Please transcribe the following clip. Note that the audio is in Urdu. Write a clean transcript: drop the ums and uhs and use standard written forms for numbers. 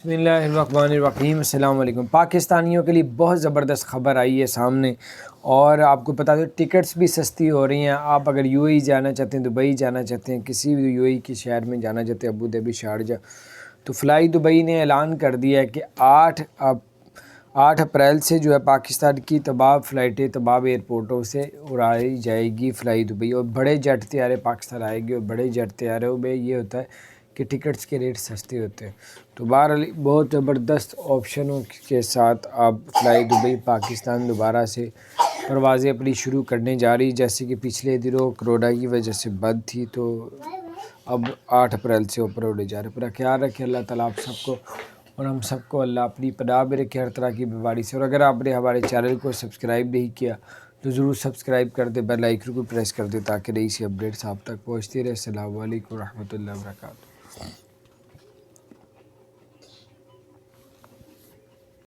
بسم اللہ الرحمن الرحیم۔ السلام علیکم۔ پاکستانیوں کے لیے بہت زبردست خبر آئی ہے سامنے، اور آپ کو بتا دو ٹکٹس بھی سستی ہو رہی ہیں۔ آپ اگر یو اے ای جانا چاہتے ہیں، دبئی جانا چاہتے ہیں، کسی بھی یو اے ای کے شہر میں جانا چاہتے ہیں، ابو ظہبی، شارجہ، تو فلائی دبئی نے اعلان کر دیا ہے کہ 8 اپریل سے جو ہے پاکستان کی تمام فلائٹیں تمام ایئرپورٹوں سے اڑائی جائے گی فلائی دبئی، اور بڑے جیٹ طیارے پاکستان آئے گی، اور بڑے جیٹ طیاروں میں یہ ہوتا ہے کہ ٹکٹس کے ریٹ سستے ہوتے ہیں۔ تو بہرحال بہت زبردست آپشنوں کے ساتھ آپ فلائی دبئی پاکستان دوبارہ سے پروازیں اپنی شروع کرنے جا رہی، جیسے کہ پچھلے دنوں کرونا کی وجہ سے بند تھی، تو اب 8 اپریل سے اوپر اڑے جا رہے۔ اپنا خیال رکھیں، اللہ تعالیٰ آپ سب کو اور ہم سب کو اللہ اپنی پناہ میں رکھے ہر طرح کی بیماری سے۔ اور اگر آپ نے ہمارے چینل کو سبسکرائب نہیں کیا تو ضرور سبسکرائب کر دیں، بیل آئیکن کو پریس کر دیں تاکہ نئی سی اپڈیٹس آپ تک پہنچتی رہے۔ السلام علیکم ورحمۃ اللہ وبرکاتہ۔